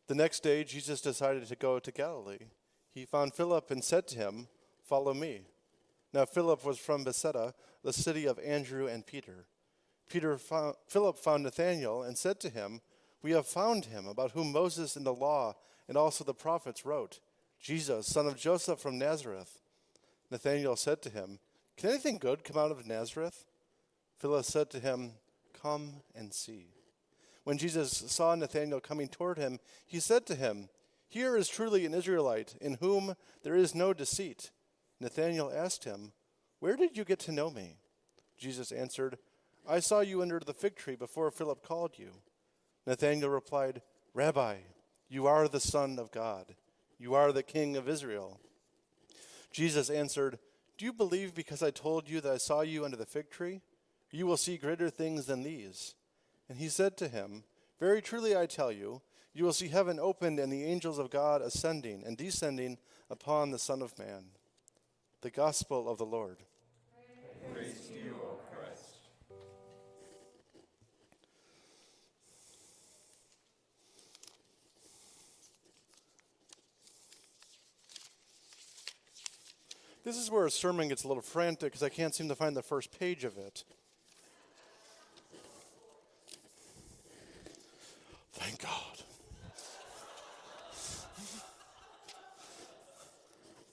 The next day, Jesus decided to go to Galilee. He found Philip and said to him, "Follow me." Now Philip was from Bethsaida, the city of Andrew and Peter. Philip found Nathanael and said to him, "We have found him, about whom Moses in the law and also the prophets wrote, Jesus, son of Joseph from Nazareth." Nathanael said to him, "Can anything good come out of Nazareth?" Philip said to him, "Come and see." When Jesus saw Nathanael coming toward him, he said to him, "Here is truly an Israelite, in whom there is no deceit." Nathanael asked him, "Where did you get to know me?" Jesus answered, "I saw you under the fig tree before Philip called you." Nathanael replied, "Rabbi, you are the Son of God. You are the King of Israel." Jesus answered, "Do you believe because I told you that I saw you under the fig tree? You will see greater things than these." And he said to him, "Very truly I tell you, you will see heaven opened and the angels of God ascending and descending upon the Son of Man." The Gospel of the Lord. Praise to you, O Christ. This is where a sermon gets a little frantic because I can't seem to find the first page of it. Thank God.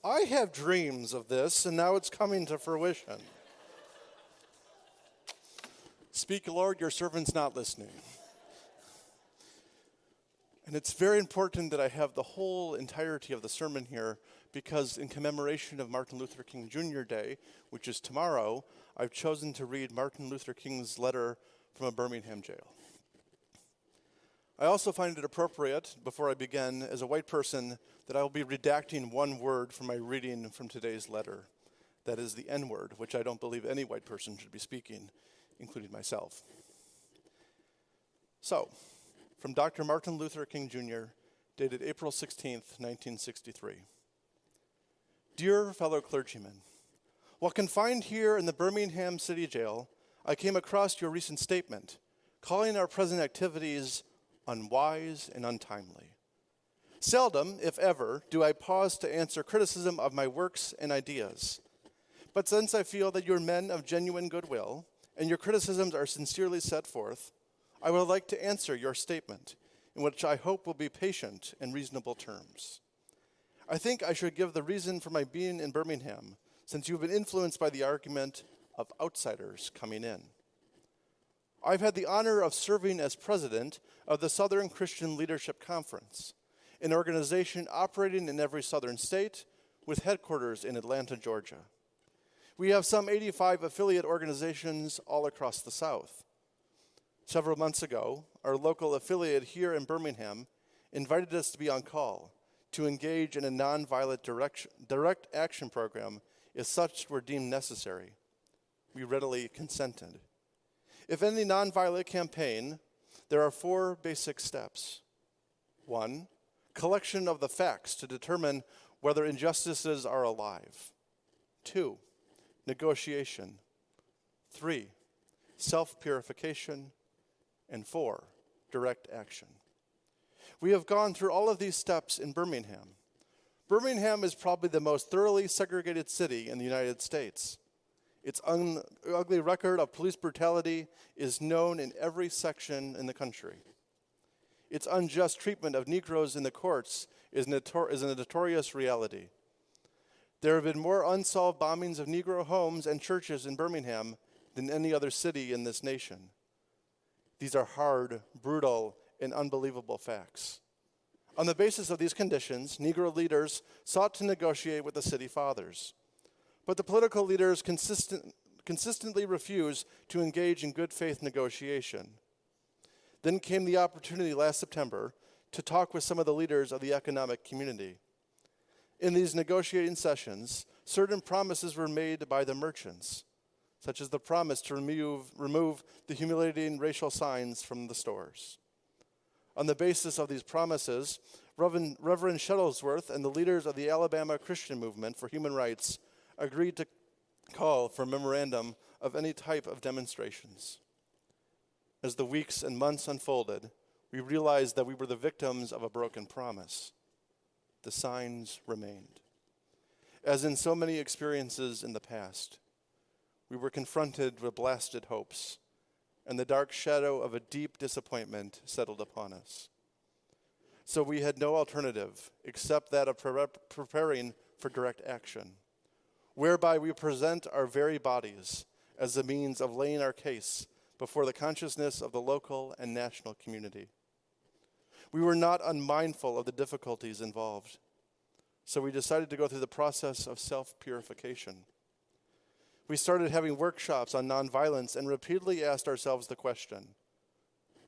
I have dreams of this, and now it's coming to fruition. Speak, Lord, your servant's not listening. And it's very important that I have the whole entirety of the sermon here because in commemoration of Martin Luther King Jr. Day, which is tomorrow, I've chosen to read Martin Luther King's letter from a Birmingham jail. I also find it appropriate, before I begin, as a white person, that I will be redacting one word from my reading from today's letter. That is the N-word, which I don't believe any white person should be speaking, including myself. So, from Dr. Martin Luther King Jr., dated April 16th, 1963. Dear fellow clergymen, while confined here in the Birmingham City Jail, I came across your recent statement, calling our present activities unwise and untimely. Seldom, if ever, do I pause to answer criticism of my works and ideas. But since I feel that you're men of genuine goodwill, and your criticisms are sincerely set forth, I would like to answer your statement, in which I hope will be patient and reasonable terms. I think I should give the reason for my being in Birmingham, since you've been influenced by the argument of outsiders coming in. I've had the honor of serving as president of the Southern Christian Leadership Conference, an organization operating in every southern state with headquarters in Atlanta, Georgia. We have some 85 affiliate organizations all across the South. Several months ago, our local affiliate here in Birmingham invited us to be on call to engage in a nonviolent direct action program if such were deemed necessary. We readily consented. If in the nonviolent campaign, there are 4 basic steps. 1, collection of the facts to determine whether injustices are alive. 2, negotiation. 3, self-purification. And 4, direct action. We have gone through all of these steps in Birmingham. Birmingham is probably the most thoroughly segregated city in the United States. Its ugly record of police brutality is known in every section in the country. Its unjust treatment of Negroes in the courts is a notorious reality. There have been more unsolved bombings of Negro homes and churches in Birmingham than any other city in this nation. These are hard, brutal, and unbelievable facts. On the basis of these conditions, Negro leaders sought to negotiate with the city fathers. But the political leaders consistently refused to engage in good faith negotiation. Then came the opportunity last September to talk with some of the leaders of the economic community. In these negotiating sessions, certain promises were made by the merchants, such as the promise to remove the humiliating racial signs from the stores. On the basis of these promises, Reverend Shuttlesworth and the leaders of the Alabama Christian Movement for Human Rights agreed to call for a memorandum of any type of demonstrations. As the weeks and months unfolded, We realized that we were the victims of a broken promise. The signs remained. As in so many experiences in the past, we were confronted with blasted hopes, and the dark shadow of a deep disappointment settled upon us. So we had no alternative except that of preparing for direct action, whereby we present our very bodies as a means of laying our case before the consciousness of the local and national community. We were not unmindful of the difficulties involved, so we decided to go through the process of self-purification. We started having workshops on nonviolence and repeatedly asked ourselves the question,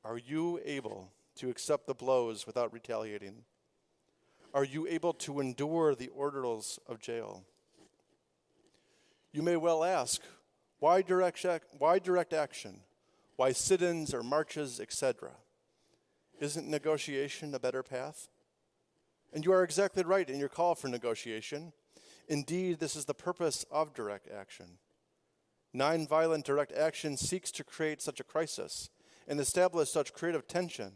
are you able to accept the blows without retaliating? Are you able to endure the ordeals of jail? You may well ask, why direct action? Why sit-ins or marches, etc.? Isn't negotiation a better path? And you are exactly right in your call for negotiation. Indeed, this is the purpose of direct action. Nonviolent direct action seeks to create such a crisis and establish such creative tension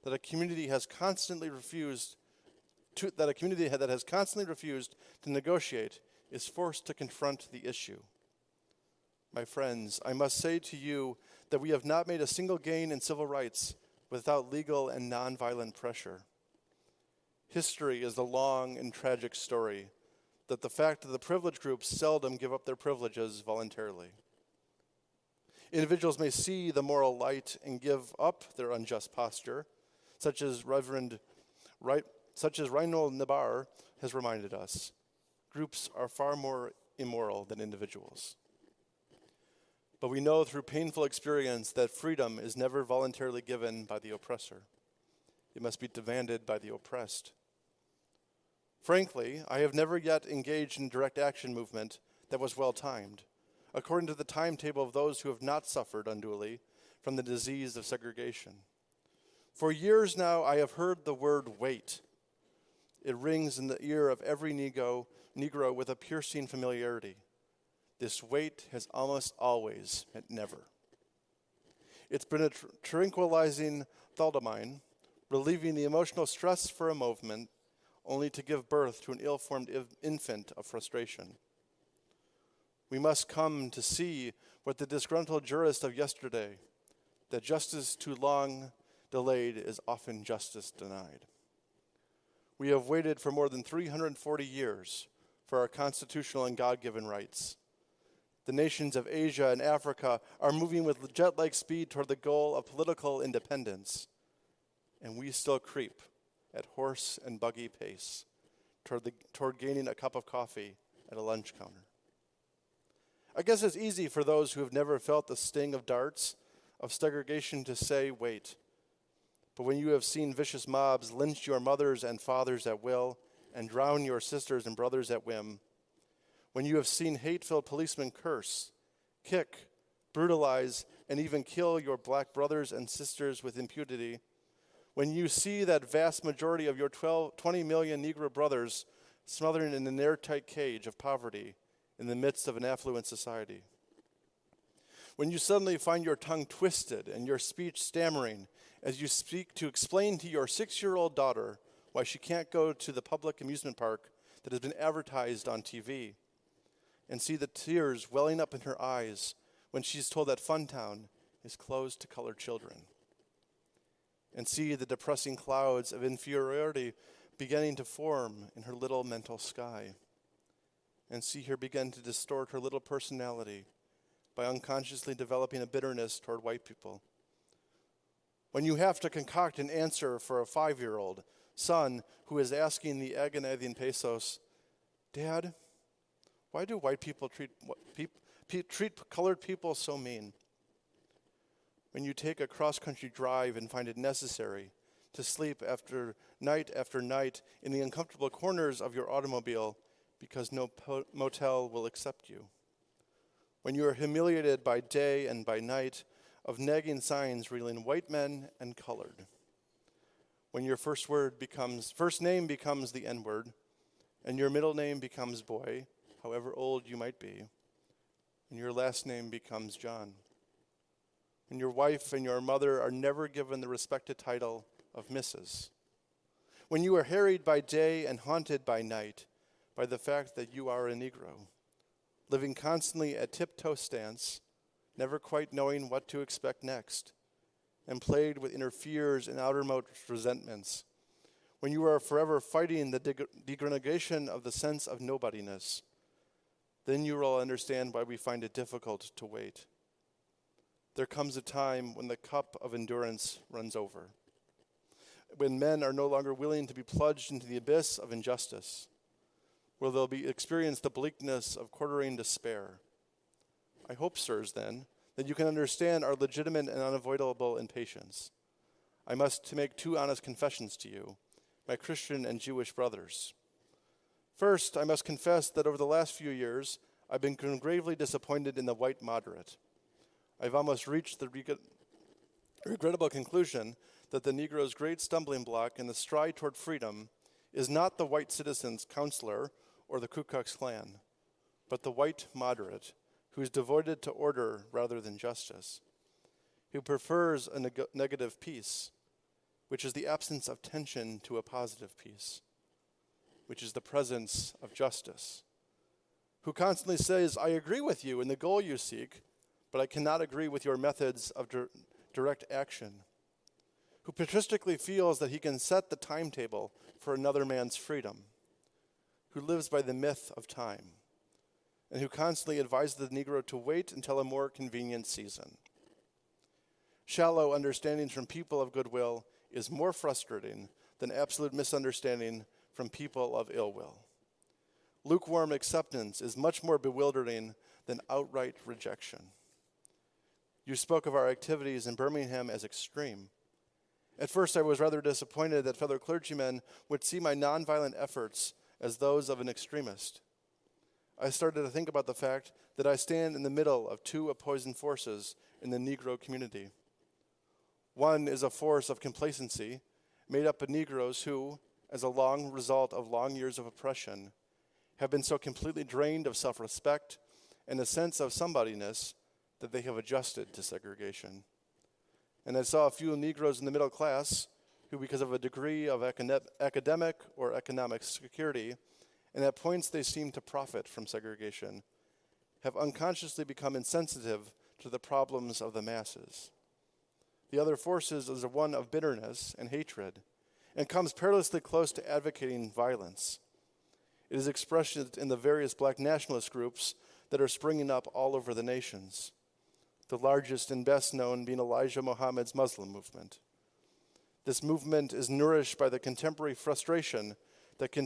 that a community that has constantly refused to negotiate is forced to confront the issue. My friends, I must say to you that we have not made a single gain in civil rights without legal and nonviolent pressure. History is the long and tragic story that the fact that the privileged groups seldom give up their privileges voluntarily. Individuals may see the moral light and give up their unjust posture, such as Reinhold Niebuhr has reminded us. Groups are far more immoral than individuals. But we know through painful experience that freedom is never voluntarily given by the oppressor. It must be demanded by the oppressed. Frankly, I have never yet engaged in direct action movement that was well-timed, according to the timetable of those who have not suffered unduly from the disease of segregation. For years now, I have heard the word wait. It rings in the ear of every Negro with a piercing familiarity. This wait has almost always meant never. It's been a tranquilizing thalidomide, relieving the emotional stress for a moment, only to give birth to an ill-formed infant of frustration. We must come to see what the disgruntled jurist of yesterday, that justice too long delayed is often justice denied. We have waited for more than 340 years for our constitutional and God-given rights. The nations of Asia and Africa are moving with jet-like speed toward the goal of political independence, and we still creep at horse and buggy pace toward gaining a cup of coffee at a lunch counter. I guess it's easy for those who have never felt the sting of darts of segregation to say, wait. But when you have seen vicious mobs lynch your mothers and fathers at will and drown your sisters and brothers at whim, when you have seen hate-filled policemen curse, kick, brutalize, and even kill your black brothers and sisters with impunity, when you see that vast majority of your 20 million Negro brothers smothering in an airtight cage of poverty in the midst of an affluent society, when you suddenly find your tongue twisted and your speech stammering as you speak to explain to your 6-year-old daughter why she can't go to the public amusement park that has been advertised on TV, and see the tears welling up in her eyes when she's told that Funtown is closed to colored children, and see the depressing clouds of inferiority beginning to form in her little mental sky, and see her begin to distort her little personality by unconsciously developing a bitterness toward white people. When you have to concoct an answer for a 5-year-old son who is asking the agonizing pesos, Dad, why do white people treat colored people so mean? When you take a cross-country drive and find it necessary to sleep after night in the uncomfortable corners of your automobile because no motel will accept you. When you are humiliated by day and by night of nagging signs revealing white men and colored. When your first name becomes the N-word, and your middle name becomes boy, however old you might be, and your last name becomes John. when your wife and your mother are never given the respected title of Mrs., when you are harried by day and haunted by night by the fact that you are a Negro, living constantly at tiptoe stance, never quite knowing what to expect next, and plagued with inner fears and outermost resentments, when you are forever fighting the degradation of the sense of nobodiness, then you will understand why we find it difficult to wait. There comes a time when the cup of endurance runs over, when men are no longer willing to be plunged into the abyss of injustice, where they'll experience the bleakness of quartering despair. I hope, sirs, then, that you can understand our legitimate and unavoidable impatience. I must make two honest confessions to you, my Christian and Jewish brothers. First, I must confess that over the last few years, I've been gravely disappointed in the white moderate. I've almost reached the regrettable conclusion that the Negro's great stumbling block in the stride toward freedom is not the white citizen's counselor or the Ku Klux Klan, but the white moderate who is devoted to order rather than justice, who prefers a negative peace, which is the absence of tension, to a positive peace, which is the presence of justice, who constantly says, I agree with you in the goal you seek, but I cannot agree with your methods of direct action, who patristically feels that he can set the timetable for another man's freedom, who lives by the myth of time, and who constantly advises the Negro to wait until a more convenient season. Shallow understandings from people of goodwill is more frustrating than absolute misunderstanding from people of ill will. Lukewarm acceptance is much more bewildering than outright rejection. You spoke of our activities in Birmingham as extreme. At first, I was rather disappointed that fellow clergymen would see my nonviolent efforts as those of an extremist. I started to think about the fact that I stand in the middle of two opposing forces in the Negro community. One is a force of complacency made up of Negroes who, as a long result of long years of oppression, have been so completely drained of self-respect and a sense of somebodyness that they have adjusted to segregation. And I saw a few Negroes in the middle class who, because of a degree of academic or economic security, and at points they seem to profit from segregation, have unconsciously become insensitive to the problems of the masses. The other forces is one of bitterness and hatred, and comes perilously close to advocating violence. It is expressed in the various black nationalist groups that are springing up all over the nations, the largest and best known being Elijah Muhammad's Muslim movement. This movement is nourished by the contemporary frustration that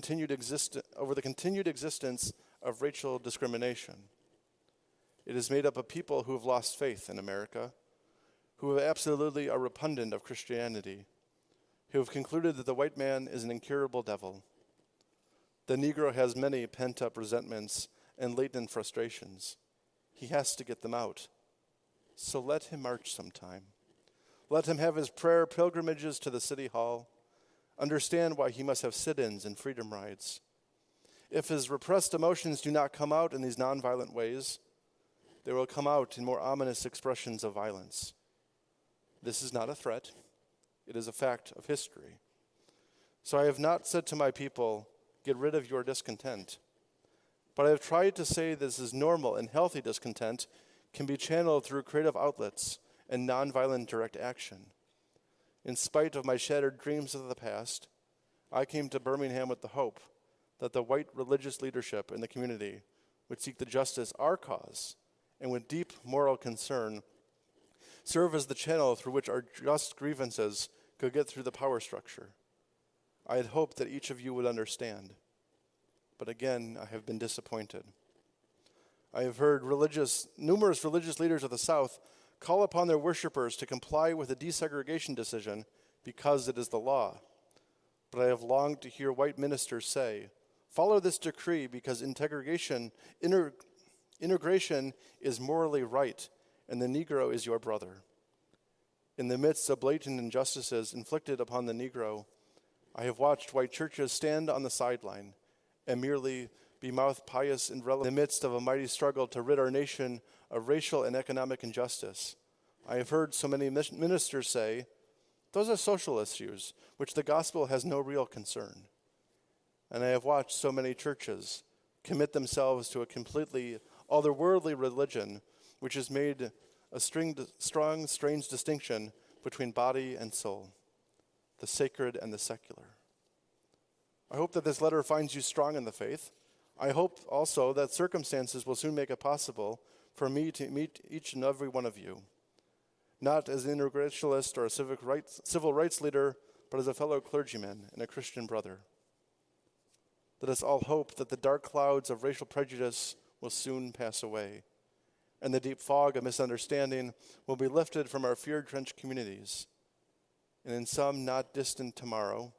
over the continued existence of racial discrimination. It is made up of people who have lost faith in America, who absolutely are repugnant of Christianity, who have concluded that the white man is an incurable devil. The Negro has many pent-up resentments and latent frustrations. He has to get them out. So let him march sometime. Let him have his prayer pilgrimages to the city hall. Understand why he must have sit-ins and freedom rides. If his repressed emotions do not come out in these nonviolent ways, they will come out in more ominous expressions of violence. This is not a threat. It is a fact of history. So I have not said to my people, get rid of your discontent. But I have tried to say this is normal and healthy discontent can be channeled through creative outlets and nonviolent direct action. In spite of my shattered dreams of the past, I came to Birmingham with the hope that the white religious leadership in the community would seek the justice our cause and with deep moral concern serve as the channel through which our just grievances could get through the power structure. I had hoped that each of you would understand, but again, I have been disappointed. I have heard numerous religious leaders of the South call upon their worshipers to comply with the desegregation decision because it is the law. But I have longed to hear white ministers say, follow this decree because integration is morally right, and the Negro is your brother. In the midst of blatant injustices inflicted upon the Negro, I have watched white churches stand on the sideline and merely be mouth pious and relevant in the midst of a mighty struggle to rid our nation of racial and economic injustice. I have heard so many ministers say, those are social issues, which the gospel has no real concern. And I have watched so many churches commit themselves to a completely otherworldly religion, which has made a strong, strange distinction between body and soul, the sacred and the secular. I hope that this letter finds you strong in the faith. I hope also that circumstances will soon make it possible for me to meet each and every one of you, not as an integrationalist or a civil rights leader, but as a fellow clergyman and a Christian brother. Let us all hope that the dark clouds of racial prejudice will soon pass away, and the deep fog of misunderstanding will be lifted from our fear-drenched communities. And in some not distant tomorrow,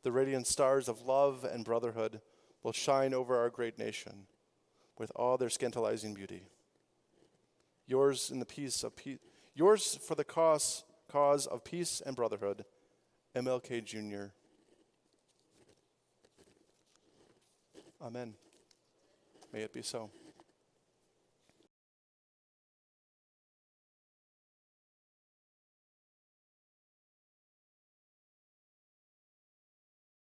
the radiant stars of love and brotherhood will shine over our great nation with all their scandalizing beauty. Yours in the peace of peace. Yours for the cause of peace and brotherhood, MLK Jr. Amen. May it be so.